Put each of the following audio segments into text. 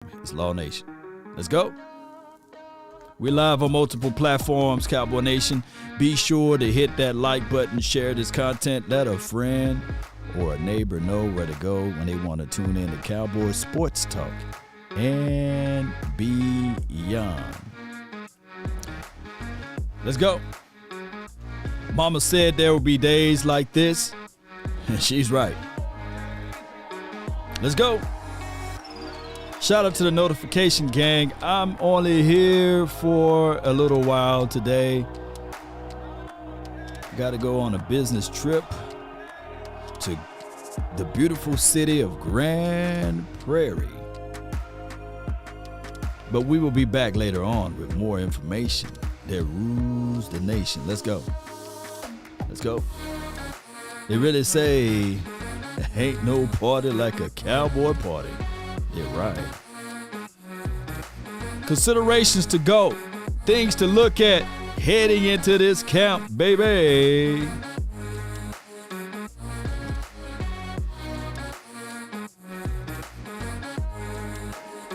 It's Law Nation. Let's go. We're live on multiple platforms, Cowboy Nation. Be sure to hit that like button, share this content, let a friend or a neighbor know where to go when they want to tune in to Cowboy Sports Talk and beyond. Let's go. Mama said there will be days like this, and she's right. Let's go. Shout out to the notification gang. I'm only here for a little while today. Got to go on a business trip to the beautiful city of Grand Prairie. But we will be back later on with more information that rules the nation. Let's go. Let's go. They really say ain't no party like a cowboy party. You're right. Considerations to go. Things to look at heading into this camp, baby.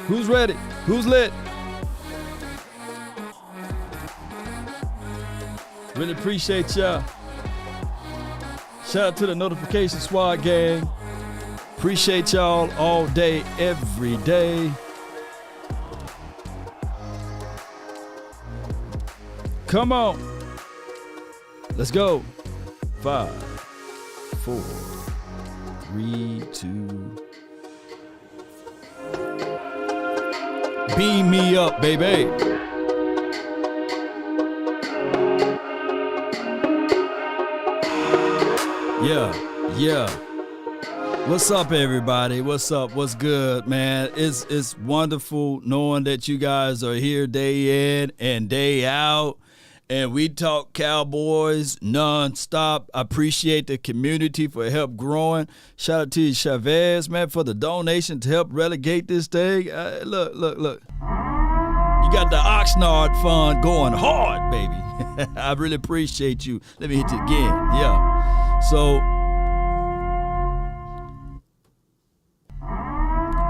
Who's ready? Who's lit? Really appreciate y'all. Shout out to the notification squad gang. Appreciate y'all all day, every day. Come on. Let's go. 5, 4, 3, 2. Beam me up, baby. Yeah. What's up, everybody? What's up? What's good, man? It's wonderful knowing that you guys are here day in and day out, and we talk Cowboys nonstop. I appreciate the community for help growing. Shout out to you, Chavez, man, for the donation to help relegate this thing. Look. You got the Oxnard Fund going hard, baby. I really appreciate you. Let me hit it again. Yeah. So,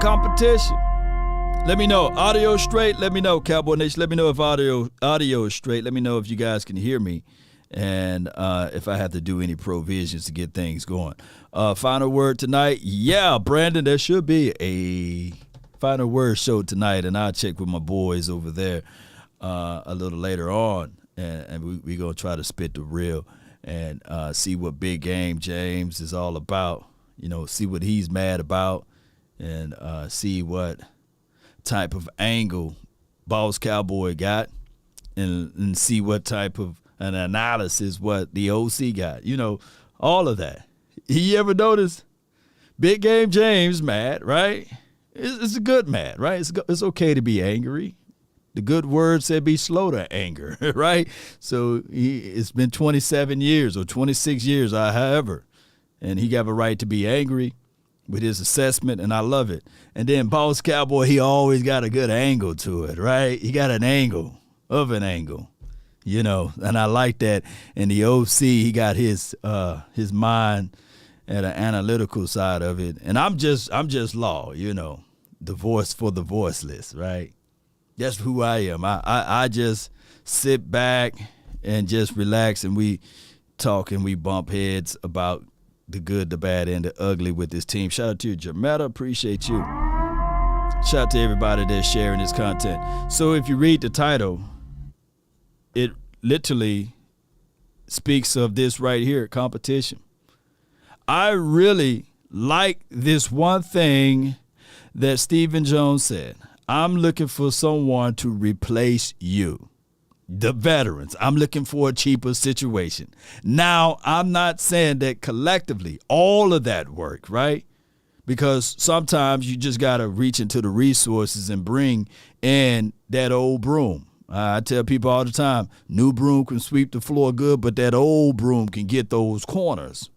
competition. Let me know. Audio straight? Let me know, Cowboy Nation. Let me know if audio is straight. Let me know if you guys can hear me and if I have to do any provisions to get things going. Final word tonight. Yeah, Brandon, there should be a final word show tonight, and I'll check with my boys over there a little later on, and we're going to try to spit the real and see what Big Game James is all about, see what he's mad about, and see what type of angle Boss Cowboy got, and see what type of an analysis what the OC got. All of that. You ever notice Big Game James mad, right? It's a good mad, right? It's okay to be angry. The good word said be slow to anger, right? So it's been 27 years or 26 years, however, and he got a right to be angry with his assessment, and I love it. And then Boss Cowboy, he always got a good angle to it, right? He got an angle of an angle, and I like that. And the OC, he got his mind at an analytical side of it. And I'm just Law, the voice for the voiceless, right? That's who I am. I just sit back and just relax, and we talk and we bump heads about the good, the bad, and the ugly with this team. Shout out to you, Jametta. Appreciate you. Shout out to everybody that's sharing this content. So if you read the title, it literally speaks of this right here, competition. I really like this one thing that Stephen Jones said. I'm looking for someone to replace you. The veterans. I'm looking for a cheaper situation. Now, I'm not saying that collectively all of that work, right? Because sometimes you just got to reach into the resources and bring in that old broom. I tell people all the time, new broom can sweep the floor good, but that old broom can get those corners.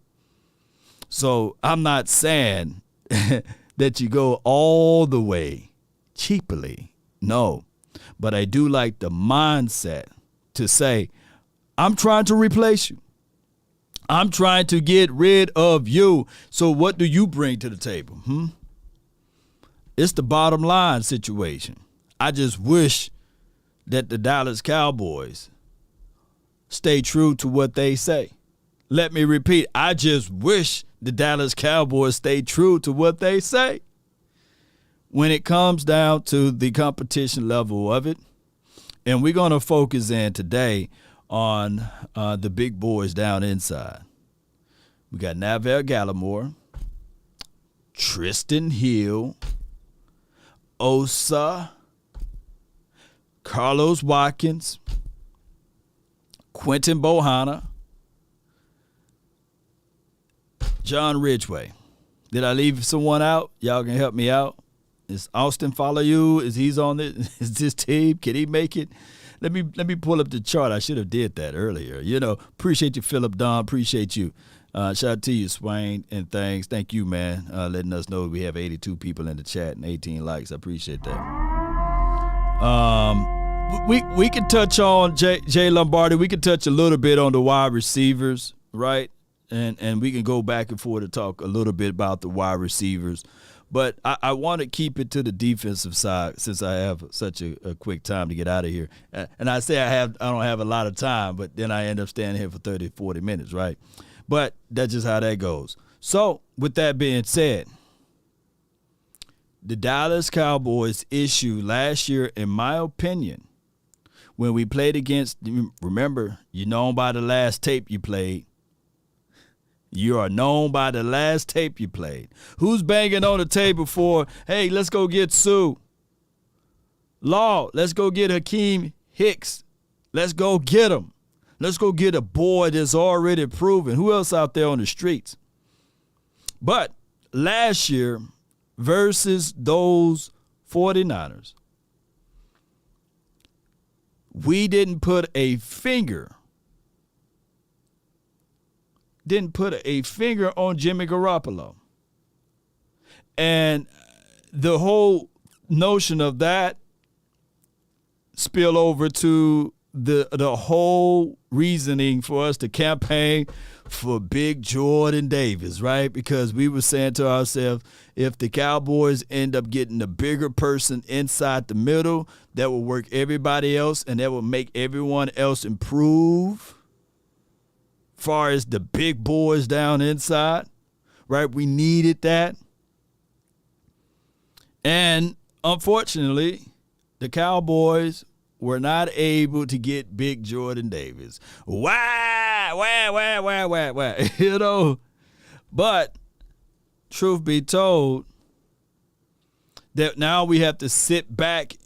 So I'm not saying that you go all the way cheaply. No. But I do like the mindset to say, I'm trying to replace you. I'm trying to get rid of you. So what do you bring to the table? It's the bottom line situation. I just wish that the Dallas Cowboys stay true to what they say. Let me repeat. I just wish the Dallas Cowboys stay true to what they say. When it comes down to the competition level of it, and we're going to focus in today on the big boys down inside. We got Navel Gallimore, Tristan Hill, Osa, Carlos Watkins, Quentin Bohanna, John Ridgway. Did I leave someone out? Y'all can help me out. Is Austin follow you? Is he's on it? Is this team? Can he make it? Let me pull up the chart. I should have did that earlier. Appreciate you, Philip Don. Appreciate you. Shout out to you, Swain, and thanks. Thank you, man, letting us know we have 82 people in the chat and 18 likes. I appreciate that. We can touch on Jay Lombardi. We can touch a little bit on the wide receivers, right? And we can go back and forth to talk a little bit about the wide receivers. But I want to keep it to the defensive side since I have such a quick time to get out of here. And I say I don't have a lot of time, but then I end up staying here for 30, 40 minutes, right? But that's just how that goes. So with that being said, the Dallas Cowboys issue last year, in my opinion, when we played against, remember, you're known by the last tape you played. You are known by the last tape you played. Who's banging on the table for, hey, let's go get Sue? Law, let's go get Hakeem Hicks. Let's go get him. Let's go get a boy that's already proven. Who else out there on the streets? But last year versus those 49ers, we didn't put a finger on Jimmy Garoppolo. And the whole notion of that spill over to the whole reasoning for us to campaign for Big Jordan Davis, right? Because we were saying to ourselves, if the Cowboys end up getting a bigger person inside the middle, that will work everybody else and that will make everyone else improve. Far as the big boys down inside, right? We needed that. And unfortunately, the Cowboys were not able to get Big Jordan Davis. Why? But truth be told, that now we have to sit back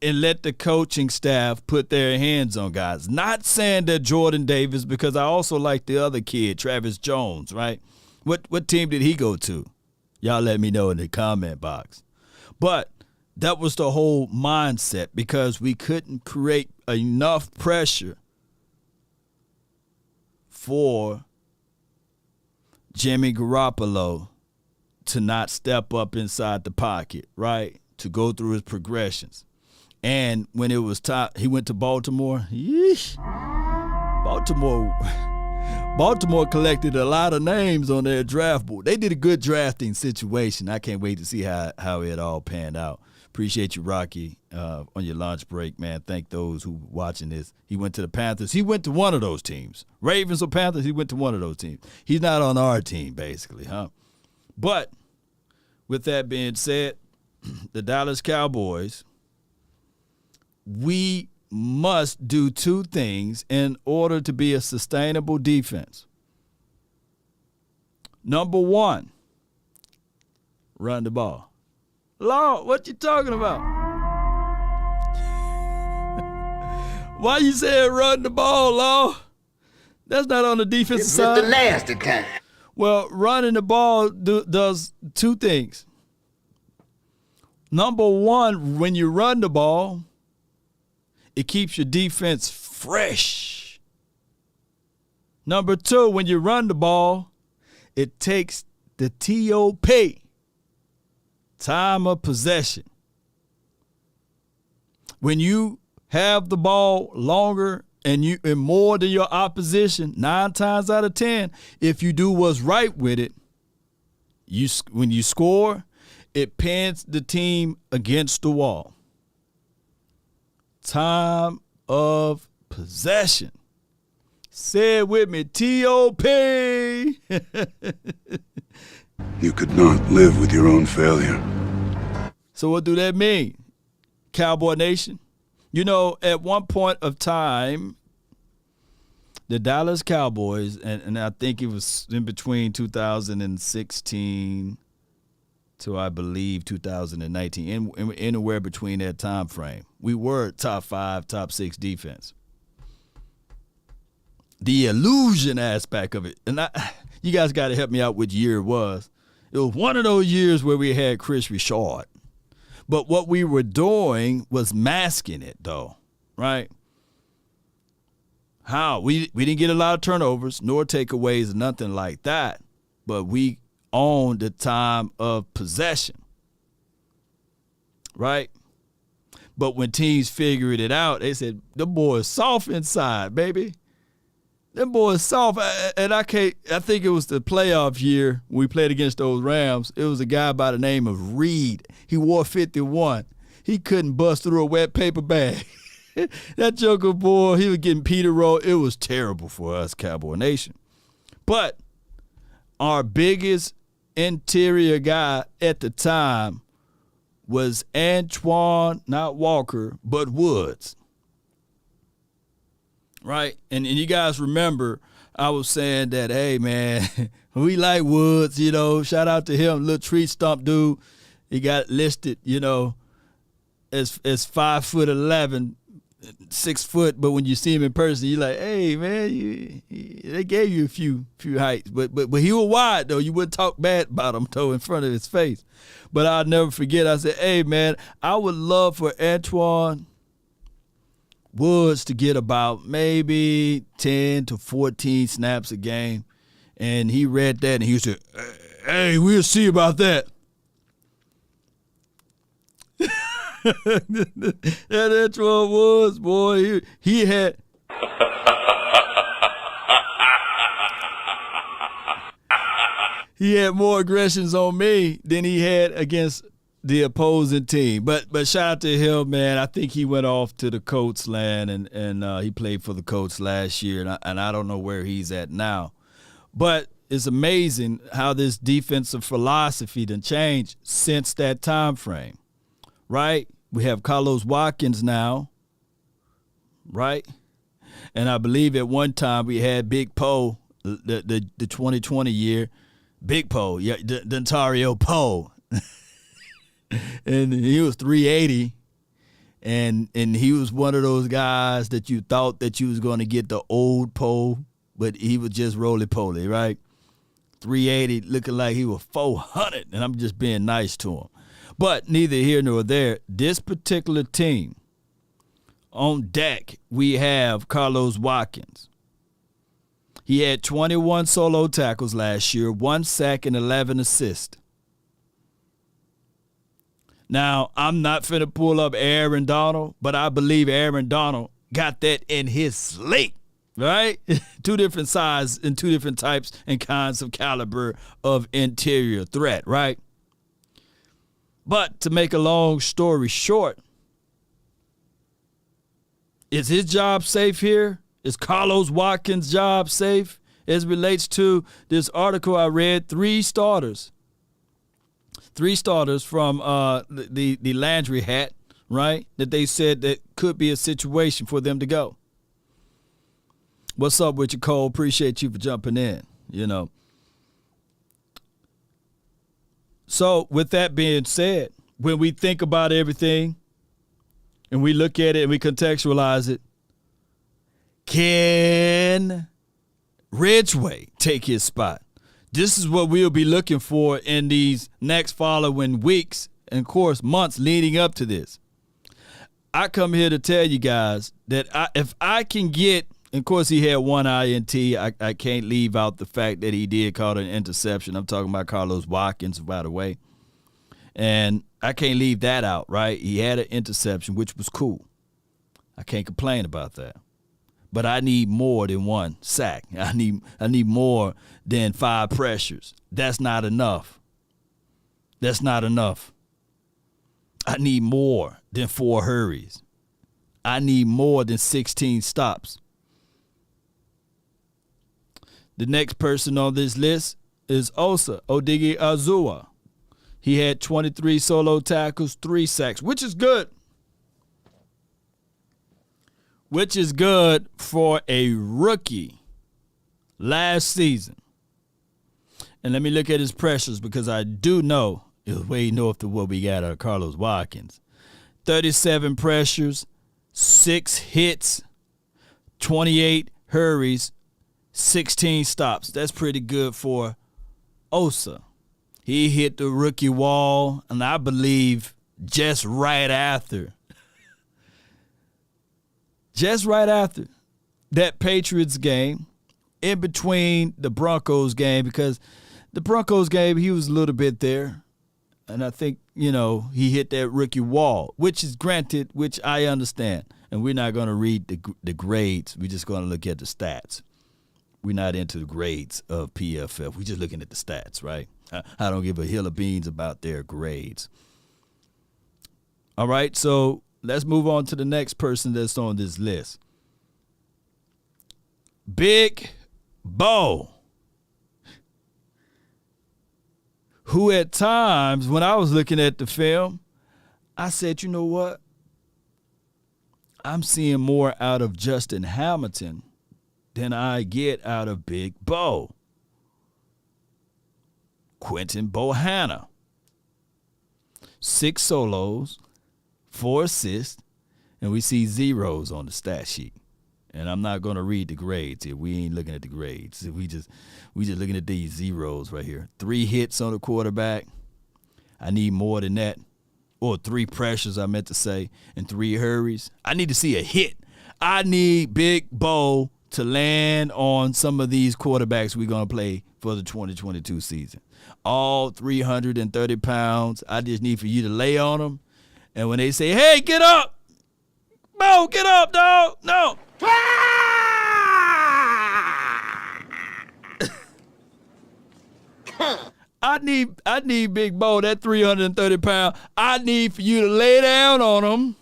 and let the coaching staff put their hands on guys. Not saying that Jordan Davis, because I also like the other kid, Travis Jones, right? What team did he go to? Y'all let me know in the comment box. But that was the whole mindset, because we couldn't create enough pressure for Jimmy Garoppolo to not step up inside the pocket, right? To go through his progressions. And when it was time, he went to Baltimore. Yeesh. Baltimore collected a lot of names on their draft board. They did a good drafting situation. I can't wait to see how it all panned out. Appreciate you, Rocky, on your lunch break, man. Thank those who watching this. He went to the Panthers. He went to one of those teams. Ravens or Panthers, he went to one of those teams. He's not on our team, basically, huh? But with that being said, the Dallas Cowboys, we must do two things in order to be a sustainable defense. Number one, run the ball. Lord, what you talking about? Why you saying run the ball, Lord? That's not on the defensive side. It's the nasty kind. Well, running the ball does two things. Number one, when you run the ball, it keeps your defense fresh. Number two, when you run the ball, it takes the TOP, time of possession. When you have the ball longer and more than your opposition, 9 times out of 10, if you do what's right with it, when you score, it pins the team against the wall. Time of possession. Say it with me, T.O.P. You could not live with your own failure. So what do that mean, Cowboy Nation? You know, at one point of time, the Dallas Cowboys, and I think it was in between 2016 to, I believe, 2019, anywhere between that time frame, we were top 5, top 6 defense. The illusion aspect of it, and you guys got to help me out which year it was. It was one of those years where we had Chris Richard. But what we were doing was masking it, though, right? How? We didn't get a lot of turnovers, nor takeaways, nothing like that. But we owned the time of possession, right? But when teams figured it out, they said, the boy is soft inside, baby. Them boys soft, and I think it was the playoff year when we played against those Rams. It was a guy by the name of Reed. He wore 51. He couldn't bust through a wet paper bag. That joker boy, he was getting Peter roll. It was terrible for us, Cowboy Nation. But our biggest interior guy at the time was Antoine, not Walker, but Woods. Right? And you guys remember I was saying that, hey, man, we like Woods, you know. Shout out to him, little tree stump dude. He got listed, you know, as 5'11", 6 foot. But when you see him in person, you're like, hey, man, they gave you a few heights. But he was wide, though. You wouldn't talk bad about him, though, in front of his face. But I'll never forget, I said, hey, man, I would love for Antoine Woods to get about maybe 10 to 14 snaps a game. And he read that and he said, hey, we'll see about that. That Antoine Woods, boy, he had he had more aggressions on me than he had against the opposing team. But shout out to him, man. I think he went off to the Colts land and he played for the Colts last year, and I don't know where he's at now. But it's amazing how this defensive philosophy done changed since that time frame, right? We have Carlos Watkins now, right? And I believe at one time we had Big Poe, the 2020 year, Big Poe, yeah, Dontario Poe. And he was 380, and he was one of those guys that you thought that you was going to get the old Poe, but he was just roly-poly, right? 380, looking like he was 400, and I'm just being nice to him. But neither here nor there. This particular team, on deck, we have Carlos Watkins. He had 21 solo tackles last year, 1 sack and 11 assists. Now, I'm not finna pull up Aaron Donald, but I believe Aaron Donald got that in his sleep, right? 2 different sizes and 2 different types and kinds of caliber of interior threat, right? But to make a long story short, is his job safe here? Is Carlos Watkins' job safe as relates to this article I read? 3 starters. 3 starters from the Landry hat, right, that they said that could be a situation for them to go. What's up with you, Cole? Appreciate you for jumping in, you know. So with that being said, when we think about everything and we look at it and we contextualize it, can Ridgway take his spot? This is what we'll be looking for in these next following weeks and, of course, months leading up to this. I come here to tell you guys that if I can get, and of course he had 1 INT, I can't leave out the fact that he did call an interception. I'm talking about Carlos Watkins, by the way. And I can't leave that out, right? He had an interception, which was cool. I can't complain about that. But I need more than 1 sack. I need more than 5 pressures. That's not enough. That's not enough. I need more than 4 hurries. I need more than 16 stops. The next person on this list is Osa Odighizuwa. He had 23 solo tackles, 3 sacks, which is good. Which is good for a rookie last season. And let me look at his pressures because I do know it's way north of what we got out of Carlos Watkins. 37 pressures, 6 hits, 28 hurries, 16 stops. That's pretty good for Osa. He hit the rookie wall, and I believe just right after that Patriots game, in between the Broncos game, because the Broncos game, he was a little bit there. And I think, he hit that rookie wall, which is granted, which I understand. And we're not going to read the grades. We're just going to look at the stats. We're not into the grades of PFF. We're just looking at the stats, right? I don't give a hill of beans about their grades. All right, so let's move on to the next person that's on this list. Big Bo, who at times, when I was looking at the film, I said, you know what? I'm seeing more out of Justin Hamilton than I get out of Big Bo. Quentin Bohanna, 6 solos, 4 assists, and we see zeros on the stat sheet. And I'm not going to read the grades here. We ain't looking at the grades. We just looking at these zeros right here. 3 hits on the quarterback. I need more than that. Or 3 pressures, I meant to say, and 3 hurries. I need to see a hit. I need Big Bo to land on some of these quarterbacks we're going to play for the 2022 season. All 330 pounds. I just need for you to lay on them. And when they say, hey, get up. Bo, get up, dog. No. I need Big Bo, that 330 pound. I need for you to lay down on him.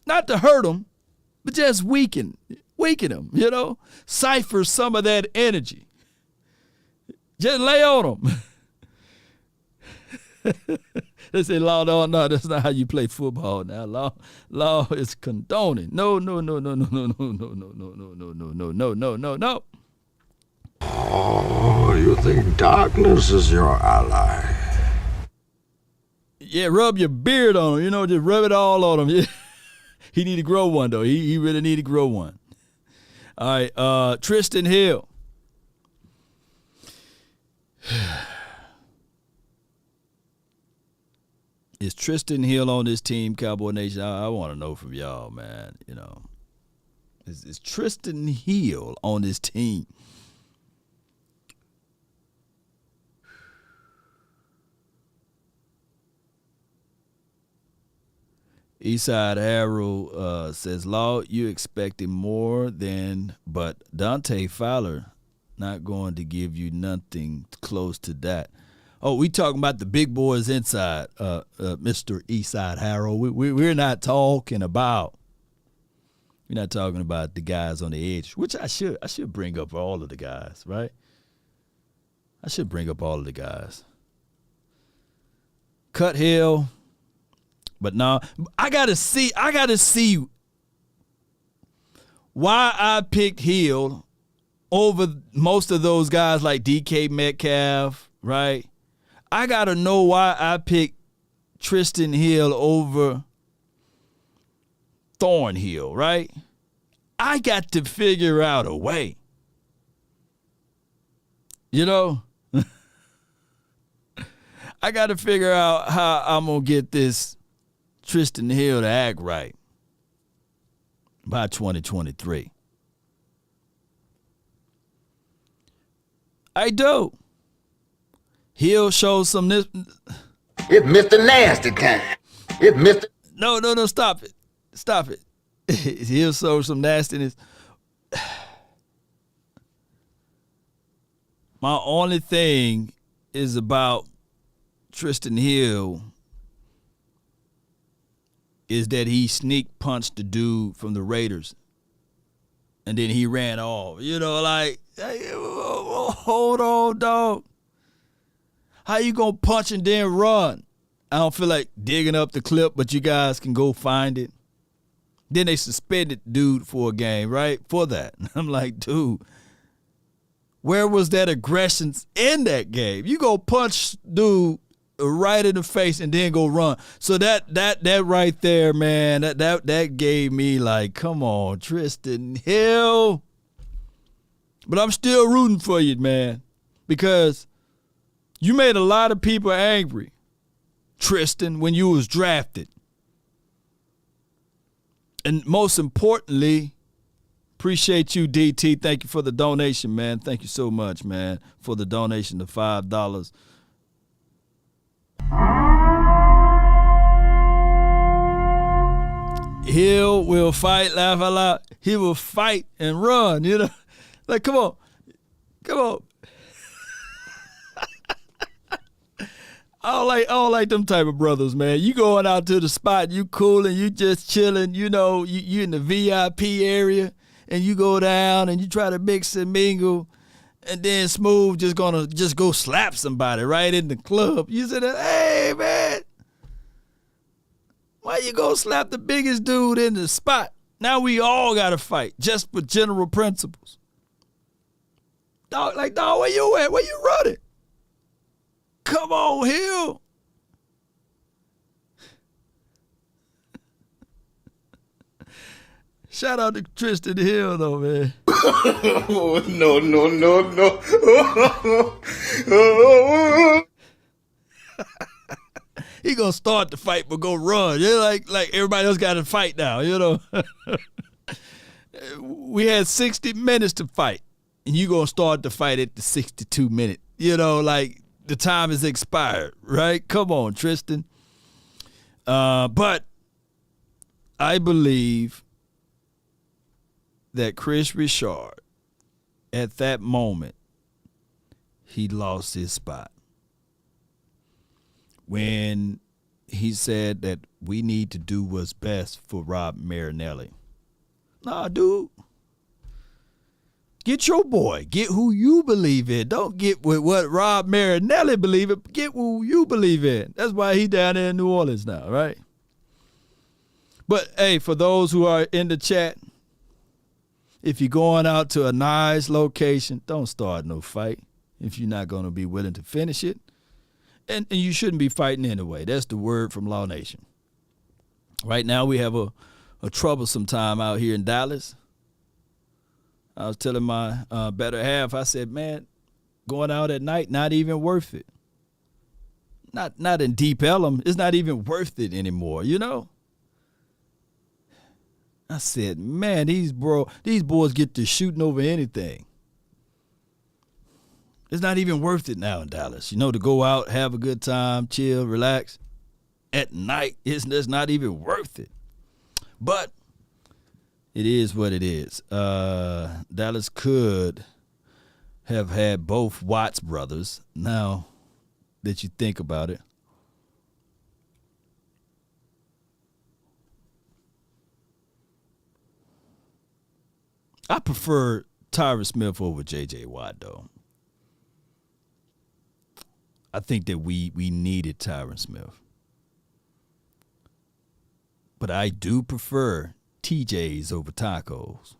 Not to hurt him, but just weaken him, Cipher some of that energy. Just lay on him. They say, law, no, that's not how you play football now. Law is condoning. No. Oh, you think darkness is your ally? Yeah, rub your beard on him, just rub it all on him. Yeah. He need to grow one, though. He really need to grow one. All right, Tristan Hill. Is Tristan Hill on this team, Cowboy Nation? I want to know from y'all, man. Is Tristan Hill on this team? Eastside Arrow says, Law, you expecting more than, but Dante Fowler not going to give you nothing close to that. Oh, we talking about the big boys inside, Mr. Eastside Harrow. We're not talking about. We're not talking about the guys on the edge, which I should bring up all of the guys, right? I should bring up all of the guys. Cut Hill, but no, I gotta see why I picked Hill over most of those guys like DK Metcalf, right? I got to know why I picked Tristan Hill over Thornhill, right? I got to figure out a way. I got to figure out how I'm going to get this Tristan Hill to act right by 2023. I do. He'll show some this. It's Mr. Nasty kind. It's Mr. No, stop it. He'll show some nastiness. My only thing is about Tristan Hill is that he sneak punched the dude from the Raiders, and then he ran off. You know, like, hey, hold on, dog. How you gonna punch and then run? I don't feel like digging up the clip, but you guys can go find it. Then they suspended dude for a game, right? For that. I'm like, dude, where was that aggression in that game? You go punch dude right in the face and then go run. So that right there, man, that gave me like, come on, Tristan Hill. But I'm still rooting for you, man, because you made a lot of people angry, Tristan, when you was drafted. And most importantly, appreciate you, DT. Thank you for the donation, man. Thank you so much, man, for the donation of $5. Hill will fight, laugh out loud. He will fight and run, you know. Like, come on. I don't like them type of brothers, man. You going out to the spot, you cooling, you just chilling, you know, you in the VIP area, and you go down and you try to mix and mingle, and then Smooth just gonna go slap somebody right in the club. You said, hey, man, why you go slap the biggest dude in the spot? Now we all got to fight just for general principles. Dog, where you at? Where you running? Come on, Hill. Shout out to Tristan Hill, though, man. No. He gonna start the fight but go run. Yeah, like everybody else got to fight now, you know. We had 60 minutes to fight, and you gonna start the fight at the 62 minute. You know, like the time is expired, right? Come on, Tristan. But I believe that Chris Richard, at that moment, he lost his spot. When he said that we need to do what's best for Rob Marinelli. Nah, dude. Get your boy. Get who you believe in. Don't get with what Rob Marinelli believe in. Get who you believe in. That's why he down there in New Orleans now, right? But, hey, for those who are in the chat, if you're going out to a nice location, don't start no fight if you're not going to be willing to finish it. And you shouldn't be fighting anyway. That's the word from Law Nation. Right now we have a troublesome time out here in Dallas. I was telling my better half, I said, man, going out at night, not even worth it. Not in Deep Ellum. It's not even worth it anymore, you know? I said, man, these boys get to shooting over anything. It's not even worth it now in Dallas. You know, to go out, have a good time, chill, relax. At night, it's not even worth it. But it is what it is. Dallas could have had both Watts brothers, now that you think about it. I prefer Tyron Smith over J.J. Watt, though. I think that we needed Tyron Smith. But I do prefer TJs over tacos.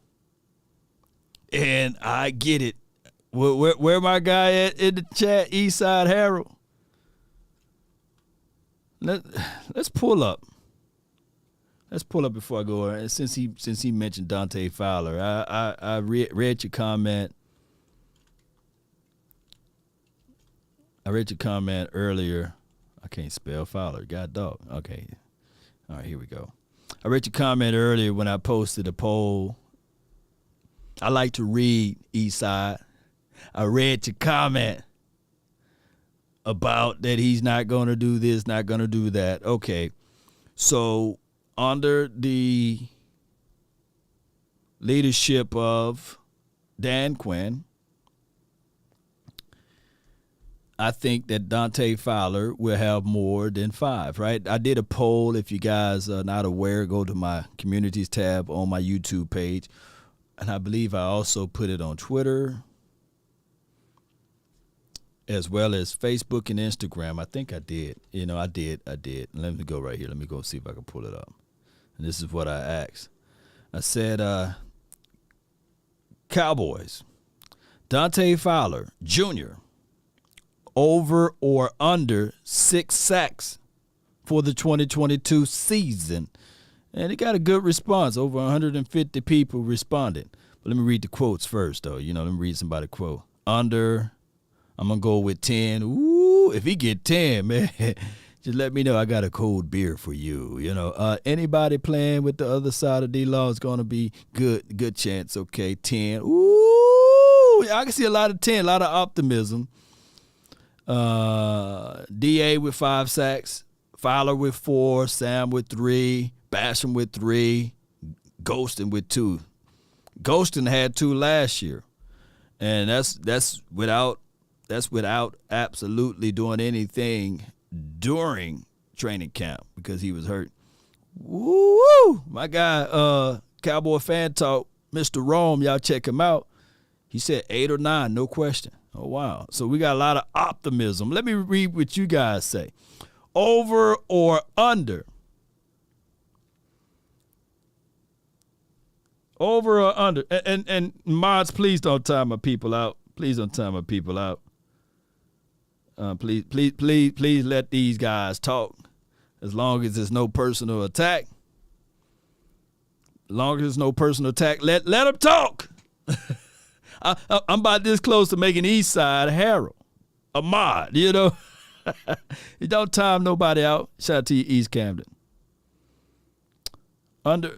And I get it. Where my guy at in the chat, Eastside Harold? Let's pull up. Let's pull up before I go. And since he mentioned Dante Fowler, I read your comment. I read your comment earlier. I can't spell Fowler. God dog. Okay. All right, here we go. I read your comment earlier when I posted a poll. I like to read, Eastside. I read your comment about that he's not going to do this, not going to do that. Okay. So under the leadership of Dan Quinn, I think that Dante Fowler will have more than 5, right? I did a poll. If you guys are not aware, go to my communities tab on my YouTube page. And I believe I also put it on Twitter as well as Facebook and Instagram. I think I did. I did. Let me go right here. Let me go see if I can pull it up. And this is what I asked. I said, Cowboys, Dante Fowler Jr., over or under 6 sacks for the 2022 season. And he got a good response. Over 150 people responded. But let me read the quotes first, though. Let me read somebody's quote. Under, I'm going to go with 10. Ooh, if he get 10, man, just let me know. I got a cold beer for you. Anybody playing with the other side of D-Law is going to be good chance. Okay, 10. Ooh, I can see a lot of 10, a lot of optimism. DA with 5 sacks, Fowler with 4, Sam with 3, Basham with 3, Ghostin with 2. Ghostin had 2 last year, and that's without absolutely doing anything during training camp because he was hurt. Woo! My guy, Cowboy Fan Talk, Mr. Rome, y'all check him out. He said 8 or 9, no question. Oh, wow. So we got a lot of optimism. Let me read what you guys say. Over or under? Over or under? And mods, please don't time my people out. Please don't time my people out. Please let these guys talk. As long as there's no personal attack. As long as there's no personal attack, let them talk. I'm about this close to making Eastside Harold a mod, You don't time nobody out. Shout out to you, East Camden.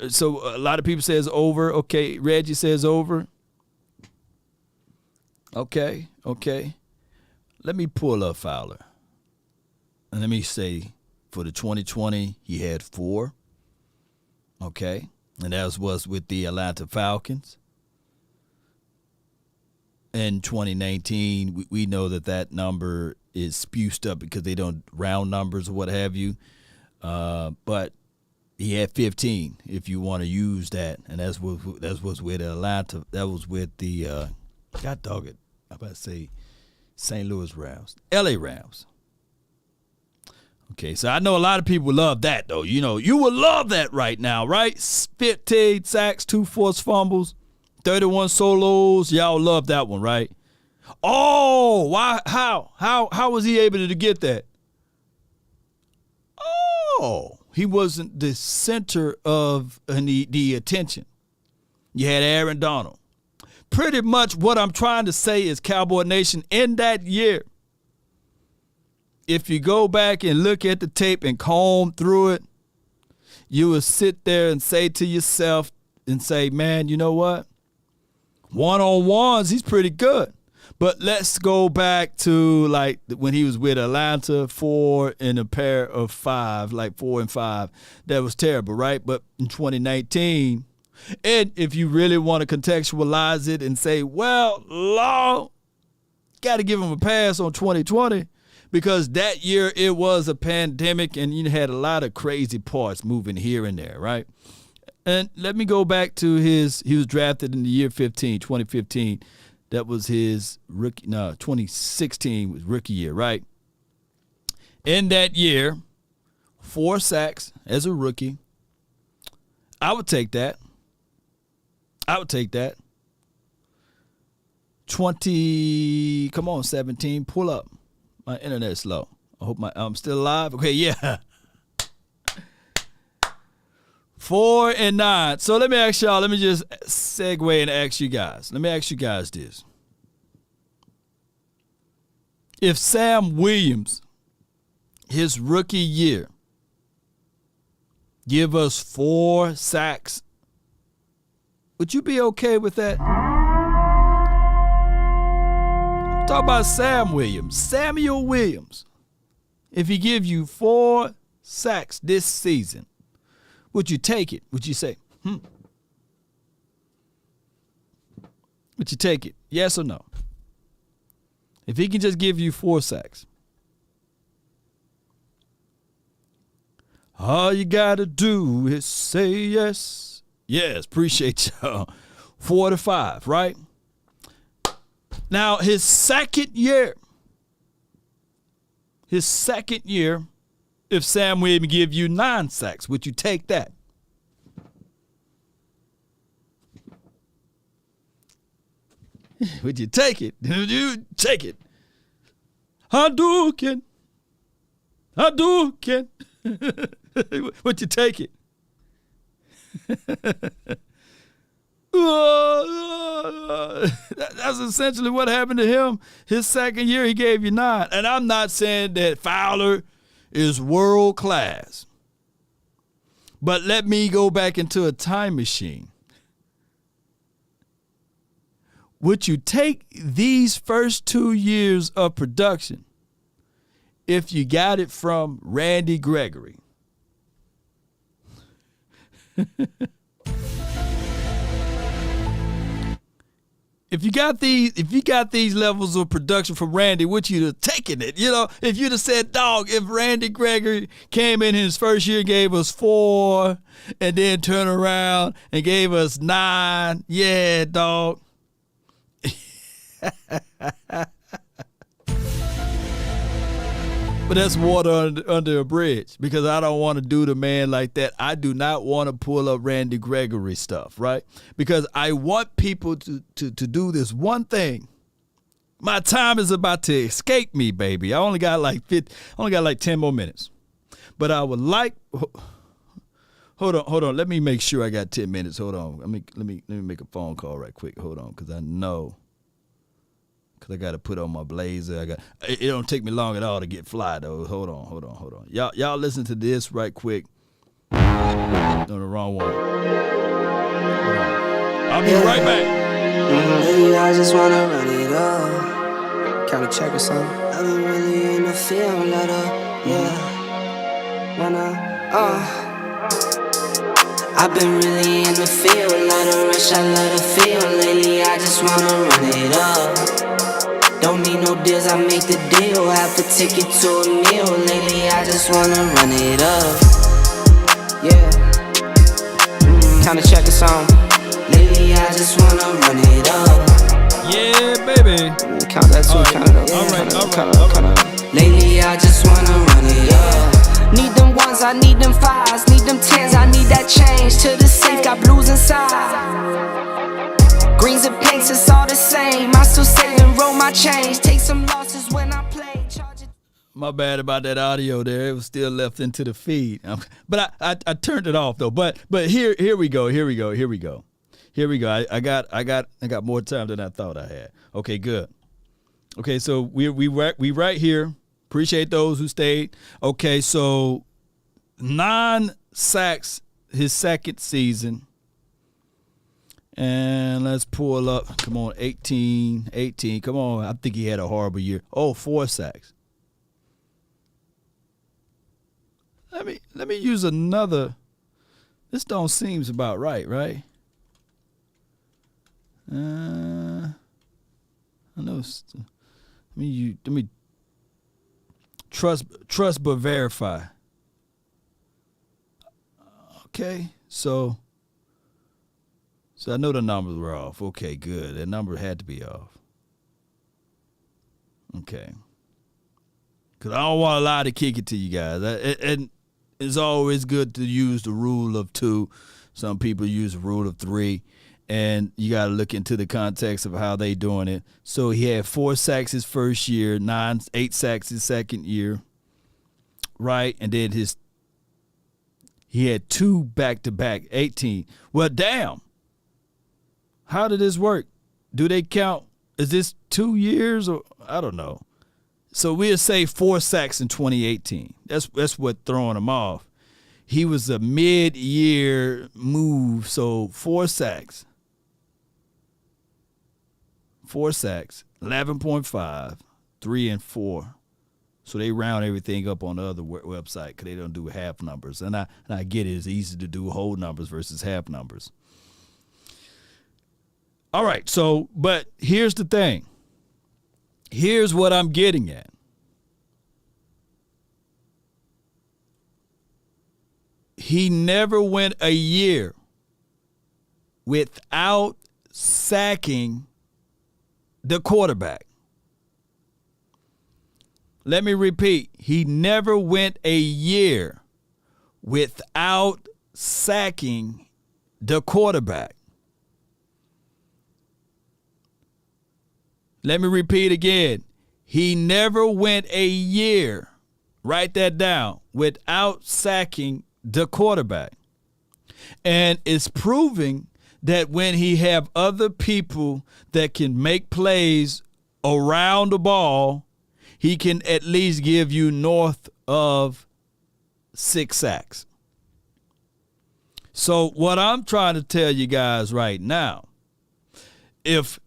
So a lot of people says over. Okay, Reggie says over. Okay. Let me pull up Fowler. And let me say, for the 2020, he had 4. Okay, and that was with the Atlanta Falcons. In 2019, we know that number is spewed up because they don't round numbers or what have you. But he had 15 if you want to use that. And that was with Atlanta. That was with the, God dog it, I'm about to say St. Louis Rams. LA Rams. Okay, so I know a lot of people love that, though. You would love that right now, right? 15 sacks, 2 forced fumbles. 31 solos, y'all love that one, right? Oh, why? How was he able to get that? Oh, he wasn't the center of the attention. You had Aaron Donald. Pretty much what I'm trying to say is, Cowboy Nation, in that year, if you go back and look at the tape and comb through it, you will sit there and say to yourself and say, man, you know what? One-on-ones, he's pretty good. But let's go back to like when he was with Atlanta, 4 in a pair of 5, like 4 and 5. That was terrible, right? But in 2019, and if you really want to contextualize it and say, well, Law, got to give him a pass on 2020 because that year it was a pandemic and you had a lot of crazy parts moving here and there, right? And let me go back to he was drafted in the year 2015. That was his 2016 was rookie year, right? In that year, 4 sacks as a rookie. I would take that. 17, pull up. My internet's slow. I hope I'm still alive. Okay, yeah. 4 and 9. So let me ask y'all, let me just segue and ask you guys. Let me ask you guys this. If Sam Williams, his rookie year, give us 4 sacks, would you be okay with that? I'm talking about Sam Williams, Samuel Williams. If he give you 4 sacks this season, would you take it? Would you say, Would you take it? Yes or no? If he can just give you 4 sacks, all you got to do is say yes. Yes, appreciate y'all. 4 to 5, right? Now, his second year, if Sam Williams give you 9 sacks, would you take that? Would you take it? Would you take it? Hadouken. Would you take it? That's essentially what happened to him. His second year, he gave you 9. And I'm not saying that Fowler is world class. But let me go back into a time machine. Would you take these first 2 years of production if you got it from Randy Gregory? If you got these levels of production from Randy, would you have taken it? You know, if you'd have said, dog, if Randy Gregory came in his first year, gave us 4, and then turned around and gave us 9, yeah, dog. But that's water under a bridge, because I don't want to do the man like that. I do not want to pull up Randy Gregory stuff, right? Because I want people to do this one thing. My time is about to escape me, baby. I only got like 10 more minutes. But I would like hold on. Let me make sure I got 10 minutes. Hold on. Let me make a phone call right quick. Hold on, because I know. Because I got to put on my blazer. It don't take me long at all to get fly, though. Hold on. Y'all listen to this right quick. No, the wrong one. I'll be right back. Lately, I just want to run it up. Count a check or something. I've been really in the field, let up. Yeah. I've been really in the field, let her rush, I let her feel. Lately, I just want to run it up. Don't need no deals, I make the deal. Half a ticket to a meal. Lately, I just wanna run it up. Yeah. Kinda check a song. Lately, I just wanna run it up. Yeah, baby. Count that too, count it up. All right. Lately, I just wanna run it up. Need them ones, I need them 5s. Need them 10s, I need that change. To the safe, got blues inside. Greens and pinks, it's all the same. I still save and roll my change. Take some losses when I play. My bad about that audio there. It was still left into the feed. But I turned it off though. But here we go. I got more time than I thought I had. Okay, good. Okay, so we right here. Appreciate those who stayed. Okay, so 9 sacks his second season. And let's pull up. Come on, 18. Come on. I think he had a horrible year. 4 sacks. Let me use another. This don't seems about right? I know. Let me trust but verify. Okay, so I know the numbers were off. Okay, good. That number had to be off. Okay. Because I don't want to lie to kick it to you guys. And it's always good to use the rule of 2. Some people use the rule of 3. And you got to look into the context of how they doing it. So he had 4 sacks his first year, 8 sacks his second year. Right? And then he had 2 back-to-back, 18. Well, damn. How did this work? Do they count? Is this 2 years or I don't know. So we'll say 4 sacks in 2018. That's what throwing him off. He was a mid-year move, so 4 sacks. 4 sacks, 11.5, 3 and 4. So they round everything up on the other website because they don't do half numbers. And I get it. It's easy to do whole numbers versus half numbers. All right, so, but here's the thing. Here's what I'm getting at. He never went a year without sacking the quarterback. Let me repeat. He never went a year without sacking the quarterback. Let me repeat again. He never went a year, write that down, without sacking the quarterback. And it's proving that when he have other people that can make plays around the ball, he can at least give you north of 6 sacks. So what I'm trying to tell you guys right now, if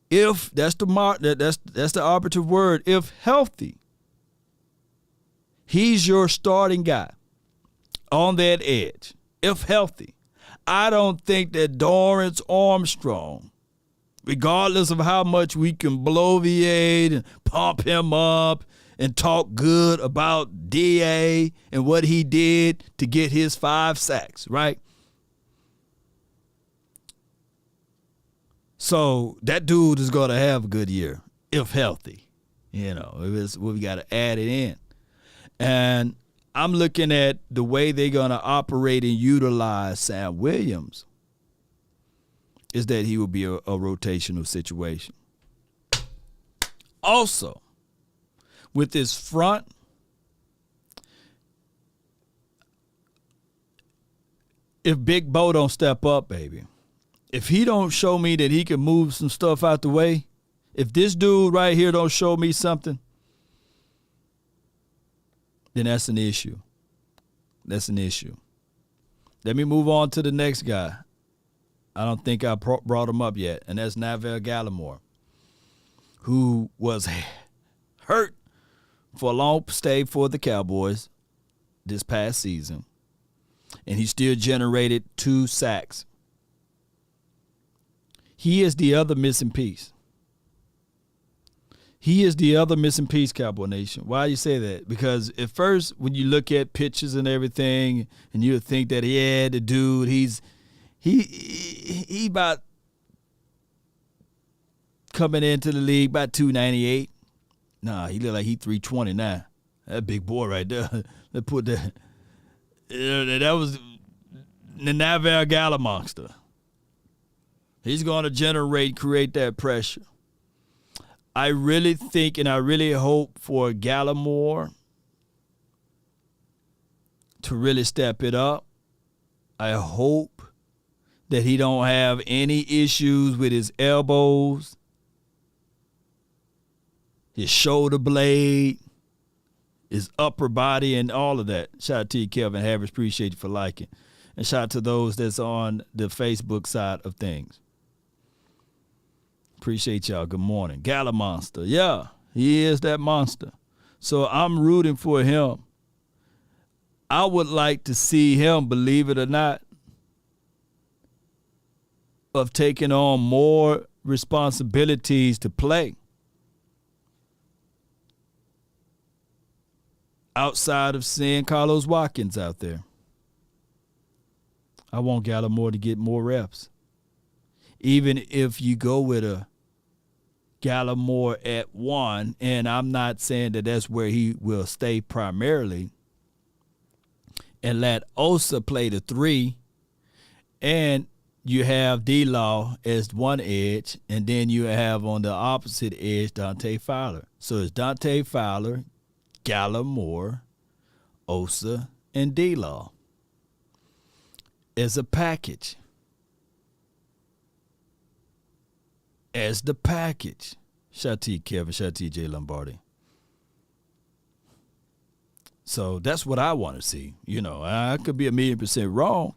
that's the operative word, if healthy, he's your starting guy on that edge. If healthy, I don't think that Dorrance Armstrong, regardless of how much we can bloviate and pump him up and talk good about DA and what he did to get his 5 sacks, right? So that dude is going to have a good year, if healthy. You know, we got to add it in. And I'm looking at the way they're going to operate and utilize Sam Williams is that he will be a rotational situation. Also, with this front, if Big Bo don't step up, baby, if he don't show me that he can move some stuff out the way, if this dude right here don't show me something, then that's an issue. That's an issue. Let me move on to the next guy. I don't think I brought him up yet, and that's Navel Gallimore, who was hurt for a long stay for the Cowboys this past season, and he still generated 2 sacks. He is the other missing piece. He is the other missing piece, Cowboy Nation. Why you say that? Because at first, when you look at pictures and everything, and you think that, yeah, the dude, he about coming into the league about 298. Nah, he look like he 320 now. That big boy right there. Let's put that. That was the Navel Gallimore monster. He's going to create that pressure. I really think and I really hope for Gallimore to really step it up. I hope that he don't have any issues with his elbows, his shoulder blade, his upper body, and all of that. Shout out to you, Kevin Harris. Appreciate you for liking. And shout out to those that's on the Facebook side of things. Appreciate y'all. Good morning. Gala Monster. Yeah, he is that monster. So I'm rooting for him. I would like to see him, believe it or not, of taking on more responsibilities to play outside of seeing Carlos Watkins out there. I want Gallimore to get more reps. Even if you go with a Gallimore at 1, and I'm not saying that that's where he will stay primarily, and let Osa play the 3, and you have D-Law as one edge, and then you have on the opposite edge Dante Fowler. So it's Dante Fowler, Gallimore, Osa, and D-Law as a package. As the package. Shout out to you, Kevin. Shout out to you, Jay Lombardi. So that's what I want to see. You know, I could be 1,000,000% wrong,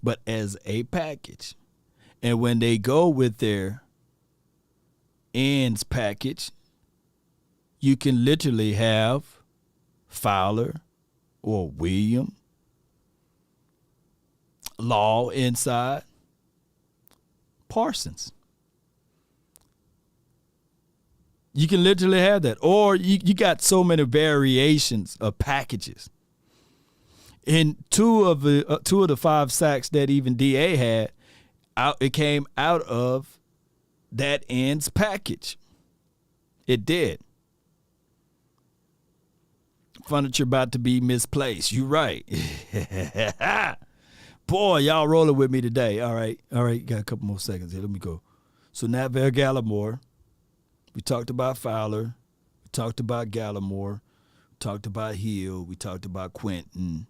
but as a package. And when they go with their ends package, you can literally have Fowler or William, Law inside, Parsons. You can literally have that. Or you got so many variations of packages. In two of the 5 sacks that even DA had, it came out of that ends package. It did. Furniture about to be misplaced. You right. Boy, y'all rolling with me today. All right. Got a couple more seconds here. Let me go. So Navel Gallimore. We talked about Fowler. We talked about Gallimore. We talked about Hill. We talked about Quentin.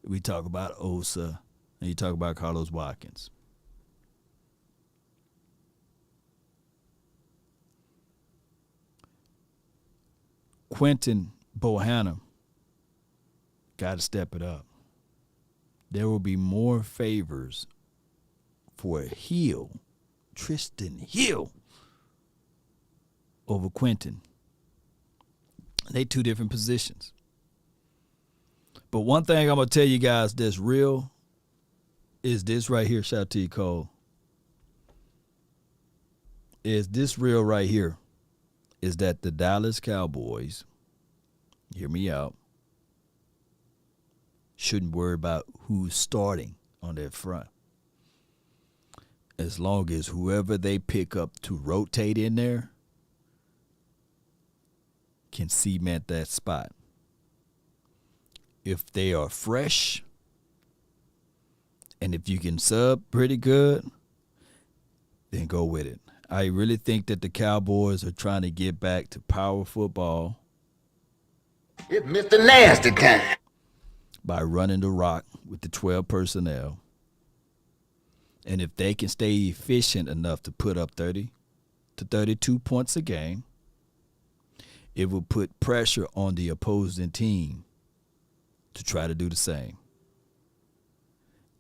We talked about Osa. And you talk about Carlos Watkins. Quentin Bohanna got to step it up. There will be more favors for Hill, Tristan Hill, over Quentin. They 2 different positions. But one thing I'm going to tell you guys that's real is this right here. Shout out to you, Cole. Is this real right here? Is that the Dallas Cowboys, hear me out, shouldn't worry about who's starting on their front. As long as whoever they pick up to rotate in there can cement that spot. If they are fresh and if you can sub pretty good, then go with it. I really think that the Cowboys are trying to get back to power football. It's Mr. Nasty time. By running the rock with the 12 personnel. And if they can stay efficient enough to put up 30 to 32 points a game, it will put pressure on the opposing team to try to do the same.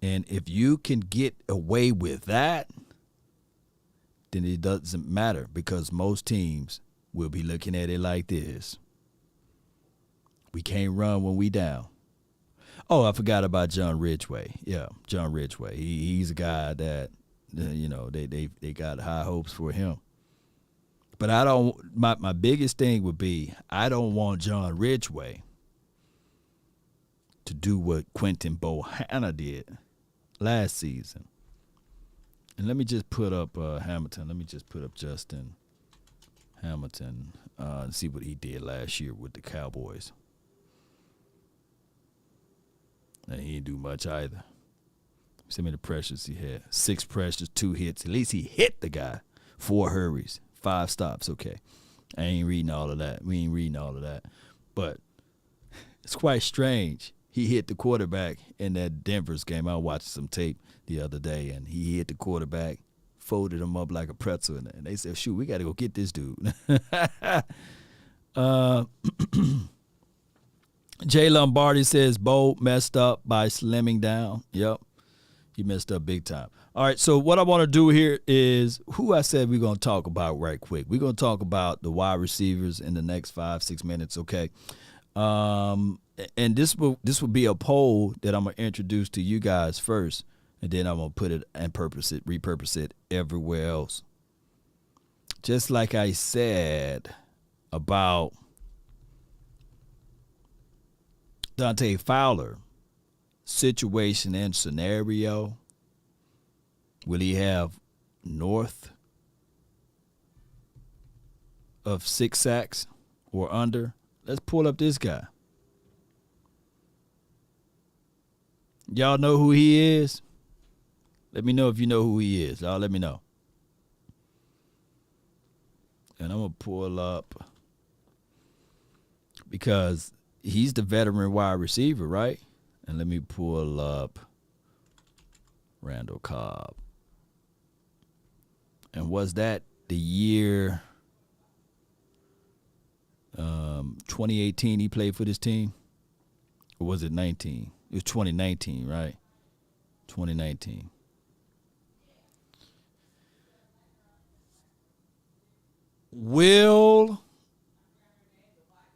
And if you can get away with that, then it doesn't matter because most teams will be looking at it like this. We can't run when we down. Oh, I forgot about John Ridgway. Yeah, John Ridgway. He's a guy that, they got high hopes for him. But my biggest thing would be I don't want John Ridgway to do what Quentin Bohanna did last season. And let me just put up Hamilton. Let me just put up Justin Hamilton and see what he did last year with the Cowboys. And he didn't do much either. See how many pressures he had. 6 pressures, 2 hits. At least he hit the guy. 4 hurries, 5 stops. Okay. I ain't reading all of that. We ain't reading all of that. But it's quite strange. He hit the quarterback in that Denver's game. I watched some tape the other day, and he hit the quarterback, folded him up like a pretzel, and they said, shoot, we got to go get this dude. Jay Lombardi says Bo messed up by slimming down. Yep, he messed up big time. All right, so what I want to do here is who I said we're going to talk about right quick. We're going to talk about the wide receivers in the next 5-6 minutes, okay? And this will be a poll that I'm going to introduce to you guys first, and then I'm going to put it and repurpose it everywhere else. Just like I said about Dante Fowler, situation and scenario. Will he have north of 6 sacks or under? Let's pull up this guy. Y'all know who he is? Let me know if you know who he is. Y'all let me know. And I'm going to pull up because he's the veteran wide receiver, right? And let me pull up Randall Cobb. And was that the year 2018 he played for this team? Or was it 19? It was 2019, right? 2019. Will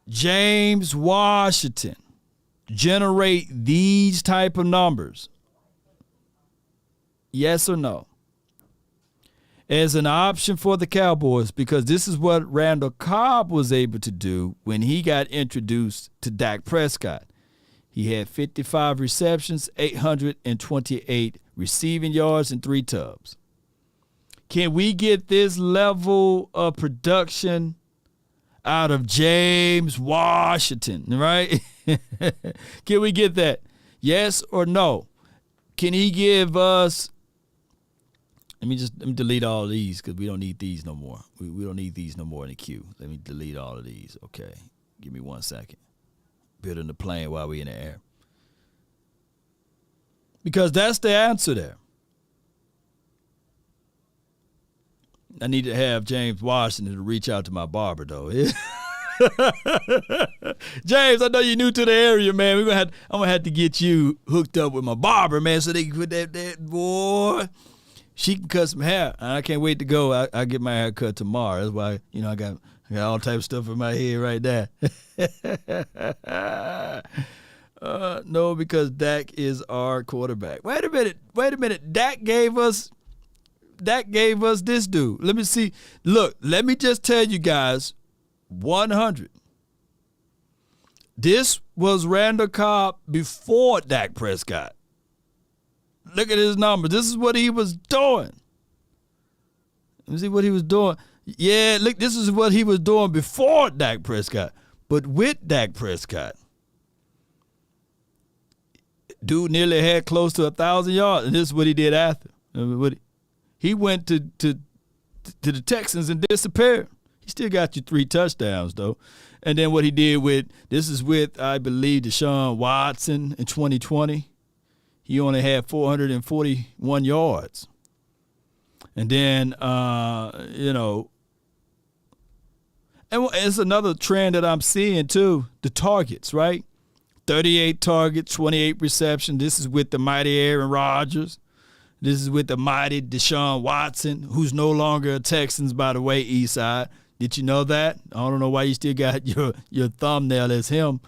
James Washington generate these type of numbers? Yes or no? as an option for the Cowboys, because this is what Randall Cobb was able to do when he got introduced to Dak Prescott. He had 55 receptions, 828 receiving yards, and 3 tubs. Can we get this level of production out of James Washington, right? Can we get that? Yes or no? Can he give us, let me delete all of these because we don't need these no more. We don't need these no more in the queue. Let me delete all of these. Okay. Give me 1 second. Building the plane while we're in the air. Because that's the answer there. I need to have James Washington to reach out to my barber, though. James, I know you're new to the area, man. I'm gonna have to get you hooked up with my barber, man, so they can put that boy. She can cut some hair. I can't wait to go. I get my hair cut tomorrow. That's why, I got all type of stuff in my head right there. No, because Dak is our quarterback. Wait a minute. Dak gave us this dude. Let me see. Look, let me just tell you guys, 100. This was Randall Cobb before Dak Prescott. Look at his numbers. This is what he was doing. Let me see what he was doing. Yeah, look, this is what he was doing before Dak Prescott. But with Dak Prescott, dude nearly had close to 1,000 yards, and this is what he did after. He went to the Texans and disappeared. He still got you 3 touchdowns, though. And then what he did this is with, I believe, Desean Watson in 2020. He only had 441 yards. And then, and it's another trend that I'm seeing, too, the targets, right? 38 targets, 28 receptions. This is with the mighty Aaron Rodgers. This is with the mighty Desean Watson, who's no longer a Texans, by the way, Eastside. Did you know that? I don't know why you still got your thumbnail as him,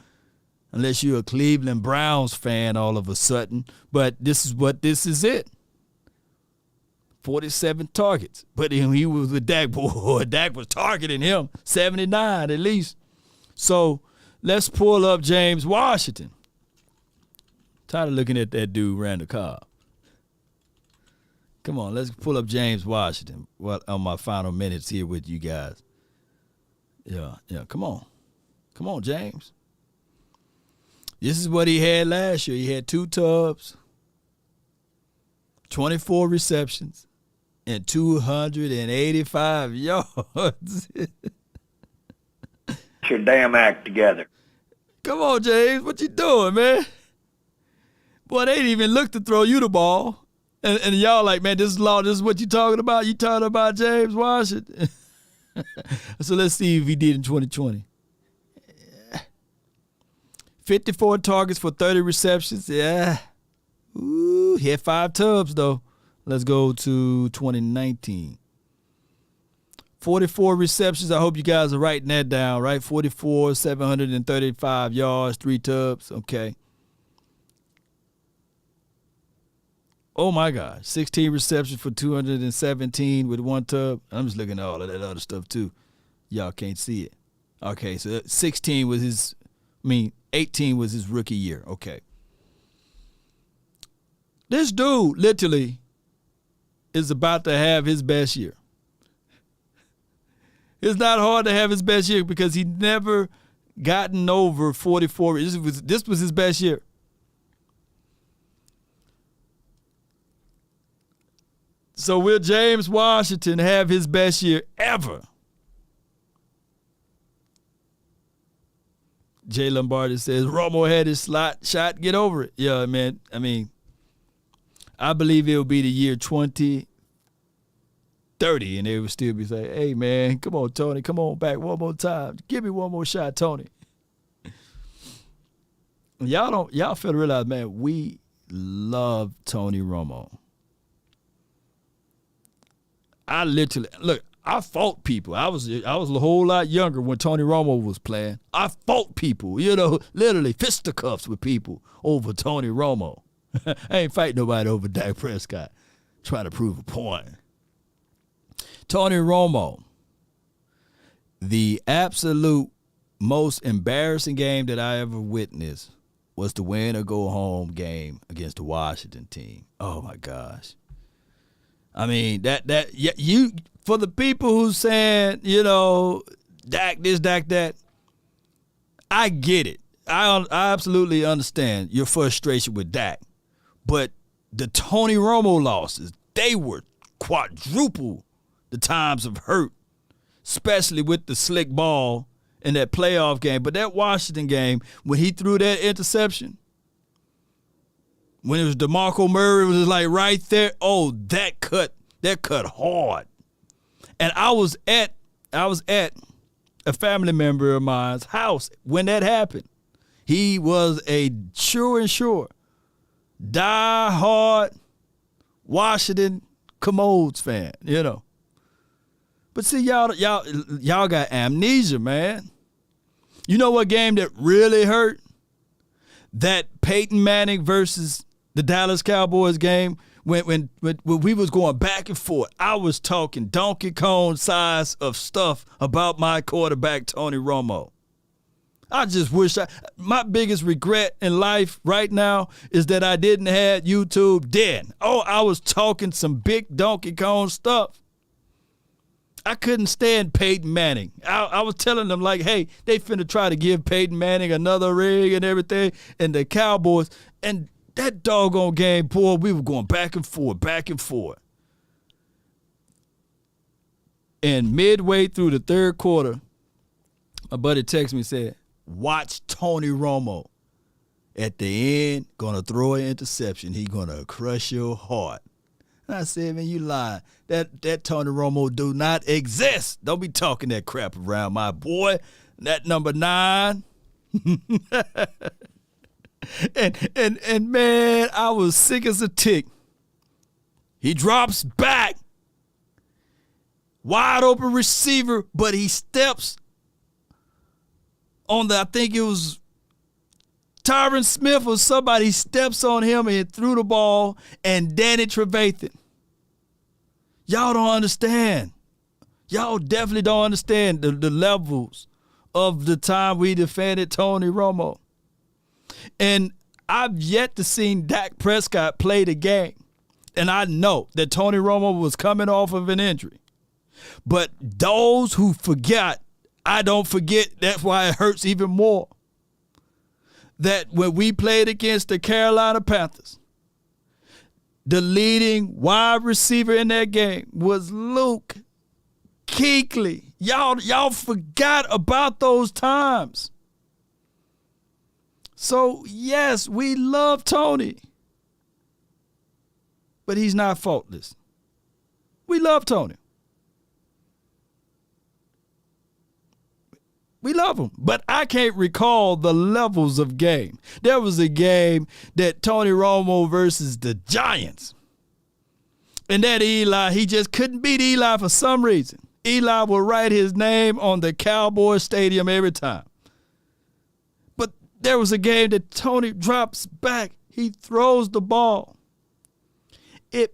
unless you're a Cleveland Browns fan all of a sudden. But this is it. 47 targets. But he was with Dak. Boy, Dak was targeting him. 79 at least. So let's pull up James Washington. Tired of looking at that dude, Randall Cobb. Come on, let's pull up James Washington on my final minutes here with you guys. Yeah, come on. Come on, James. This is what he had last year. He had 2 tubs, 24 receptions, and 285 yards. Get your damn act together. Come on, James. What you doing, man? Boy, they didn't even look to throw you the ball. And y'all like, man, this is what you talking about? You talking about James Washington? So let's see if he did in 2020. 54 targets for 30 receptions. Yeah. Ooh, he had 5 tubs, though. Let's go to 2019. 44 receptions. I hope you guys are writing that down, right? 44, 735 yards, 3 tubs. Okay. Oh, my gosh. 16 receptions for 217 with 1 tub. I'm just looking at all of that other stuff, too. Y'all can't see it. Okay, so 18 was his rookie year. Okay. This dude literally is about to have his best year. It's not hard to have his best year because he never gotten over 44. This was his best year. So will James Washington have his best year ever? Jay Lombardi says, Romo had his shot, get over it. Yeah, man. I mean, I believe it will be the year 2030, and they will still be saying, hey, man, come on, Tony. Come on back one more time. Give me one more shot, Tony. Y'all fail to realize, man, we love Tony Romo. I fought people. I was a whole lot younger when Tony Romo was playing. I fought people, literally fisticuffs with people over Tony Romo. I ain't fighting nobody over Dak Prescott. Trying to prove a point. Tony Romo, the absolute most embarrassing game that I ever witnessed was the win or go home game against the Washington team. Oh my gosh. I mean, you for the people who saying, Dak this, Dak that, I get it. I absolutely understand your frustration with Dak. But the Tony Romo losses, they were quadruple the times of hurt, especially with the slick ball in that playoff game. But that Washington game, when he threw that interception, when it was DeMarco Murray was like right there, oh, that cut hard. And I was at a family member of mine's house when that happened. He was a sure die-hard Washington Commodes fan, But see, y'all got amnesia, man. You know what game that really hurt? That Peyton Manning versus the Dallas Cowboys game when we was going back and forth. I was talking Donkey Kong size of stuff about my quarterback, Tony Romo. I just wish my biggest regret in life right now is that I didn't have YouTube then. Oh, I was talking some big Donkey Kong stuff. I couldn't stand Peyton Manning. I was telling them like, hey, they finna try to give Peyton Manning another ring and everything, and the Cowboys, and that doggone game, boy, we were going back and forth. And midway through the third quarter, my buddy texted me and said, watch Tony Romo. At the end, gonna throw an interception. He gonna crush your heart. And I said, man, you lying. That Tony Romo do not exist. Don't be talking that crap around my boy. That number 9. and man, I was sick as a tick. He drops back. Wide open receiver, but he steps on I think it was Tyron Smith or somebody steps on him and threw the ball, and Danny Trevathan. Y'all don't understand. Y'all definitely don't understand the levels of the time we defended Tony Romo. And I've yet to see Dak Prescott play the game. And I know that Tony Romo was coming off of an injury. But those who forget, I don't forget. That's why it hurts even more. That when we played against the Carolina Panthers, the leading wide receiver in that game was Luke Kuechly. Y'all forgot about those times. So, yes, we love Tony. But he's not faultless. We love Tony. We love him. But I can't recall the levels of game. There was a game that Tony Romo versus the Giants. And that Eli, he just couldn't beat Eli for some reason. Eli will write his name on the Cowboys stadium every time. But there was a game that Tony drops back. He throws the ball. It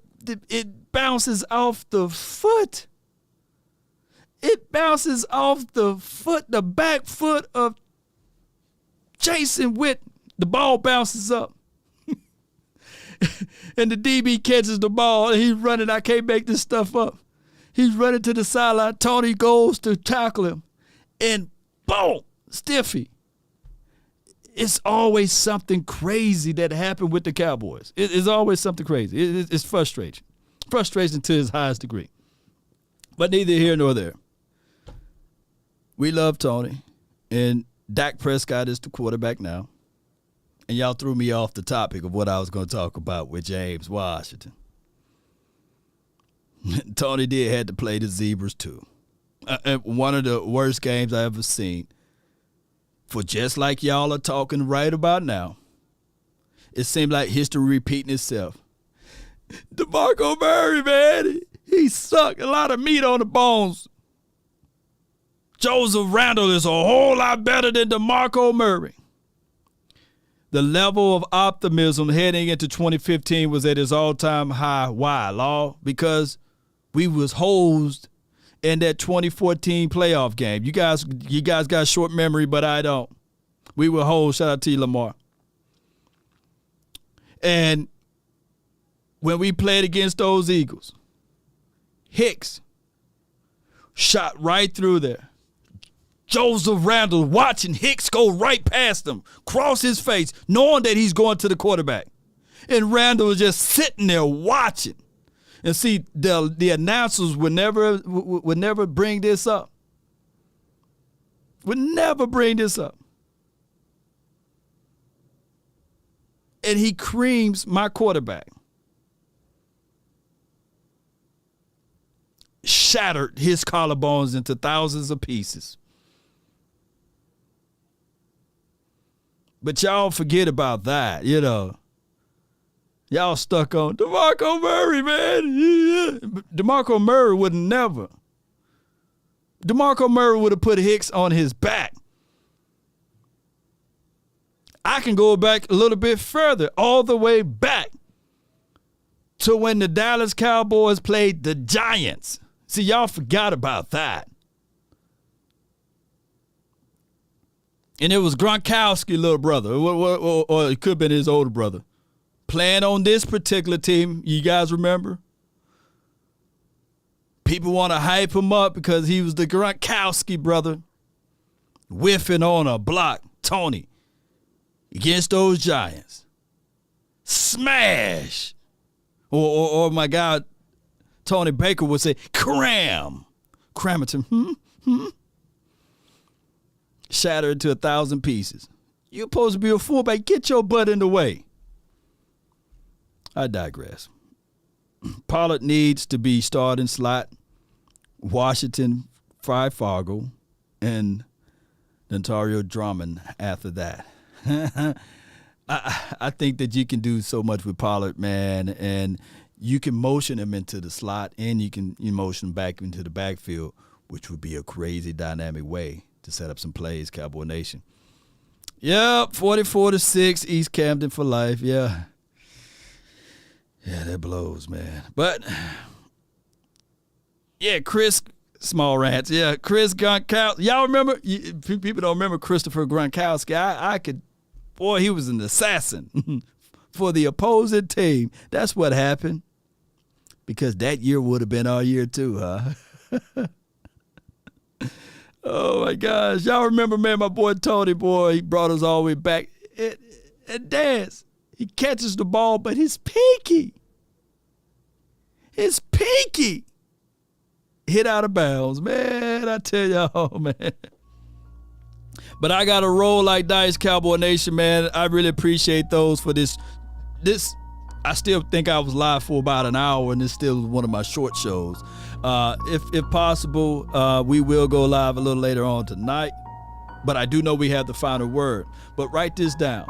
bounces off the foot. It bounces off the back foot of Jason Witten. The ball bounces up. And the DB catches the ball, and he's running. I can't make this stuff up. He's running to the sideline. Tony goes to tackle him. And boom, stiffy. It's always something crazy that happened with the Cowboys. It's always something crazy. It's frustrating. Frustration to its highest degree. But neither here nor there. We love Tony. And Dak Prescott is the quarterback now. And y'all threw me off the topic of what I was going to talk about with James Washington. Tony did had to play the Zebras too. One of the worst games I ever seen. For just like y'all are talking right about now, it seemed like history repeating itself. DeMarco Murray, man, he sucked. A lot of meat on the bones. Joseph Randall is a whole lot better than DeMarco Murray. The level of optimism heading into 2015 was at its all-time high. Why, Law? Because we was hosed in that 2014 playoff game. You guys got short memory, but I don't. We were whole. Shout out to you, Lamar. And when we played against those Eagles, Hicks shot right through there. Joseph Randall watching Hicks go right past him, cross his face, knowing that he's going to the quarterback. And Randall was just sitting there watching. And see, the announcers would never bring this up. Would never bring this up. And he creams my quarterback. Shattered his collarbones into thousands of pieces. But y'all forget about that, you know. Y'all stuck on DeMarco Murray, man. DeMarco Murray would never. DeMarco Murray would have put Hicks on his back. I can go back a little bit further, all the way back to when the Dallas Cowboys played the Giants. See, y'all forgot about that. And it was Gronkowski's little brother, or it could have been his older brother, playing on this particular team. You guys remember? People want to hype him up because he was the Gronkowski brother, whiffing on a block, Tony, against those Giants. Smash. Or my guy, Tony Baker would say, cram. Cramerton, Shattered into 1,000 pieces. You're supposed to be a fullback. Get your butt in the way. I digress. Pollard needs to be starting slot. Washington, Fry Fargo, and Ontario Drummond after that. I think that you can do so much with Pollard, man, and you can motion him into the slot and you can motion him back into the backfield, which would be a crazy dynamic way to set up some plays, Cowboy Nation. Yep, 44-6, East Camden for life, yeah. Yeah, that blows, man. But, yeah, Chris, small rants, yeah, Chris Gronkowski. Y'all remember? People don't remember Christopher Gronkowski. I could, boy, he was an assassin for the opposing team. That's what happened. Because that year would have been our year too, huh? Oh, my gosh. Y'all remember, man, my boy Tony, boy, he brought us all the way back. At dance, he catches the ball, but his pinky hit out of bounds. Man, I tell y'all, man. But I got to roll like dice, Cowboy Nation, man. I really appreciate those for this. I still think I was live for about an hour, and it's still one of my short shows. If possible, we will go live a little later on tonight. But I do know we have the final word. But write this down.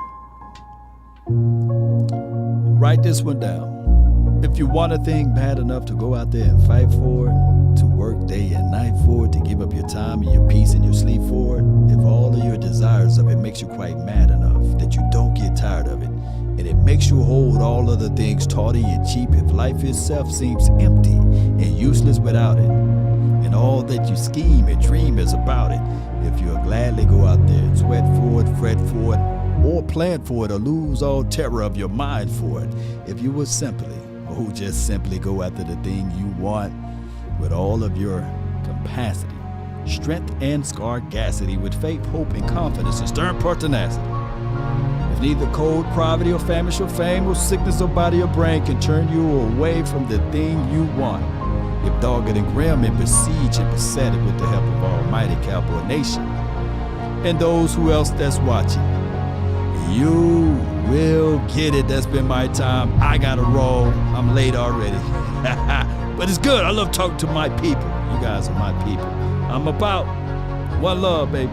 Write this one down. If you want a thing bad enough to go out there and fight for it, to work day and night for it, to give up your time and your peace and your sleep for it, if all of your desires of it makes you quite mad enough that you don't get tired of it, and it makes you hold all other things tawdry and cheap, if life itself seems empty and useless without it, and all that you scheme and dream is about it, if you'll gladly go out there and sweat for it, fret for it, or plan for it, or lose all terror of your mind for it, if you would just simply go after the thing you want with all of your capacity, strength, and scarcity, with faith, hope, and confidence, and stern pertinacity. If neither cold, poverty, or famish, or fame, or sickness, or body, or brain can turn you away from the thing you want, if dogged and grim and besieged and beset it with the help of Almighty Cowboy Nation and those who else that's watching, you will get it. That's been my time. I gotta roll. I'm late already. But it's good. I love talking to my people. You guys are my people. I'm about one love, baby.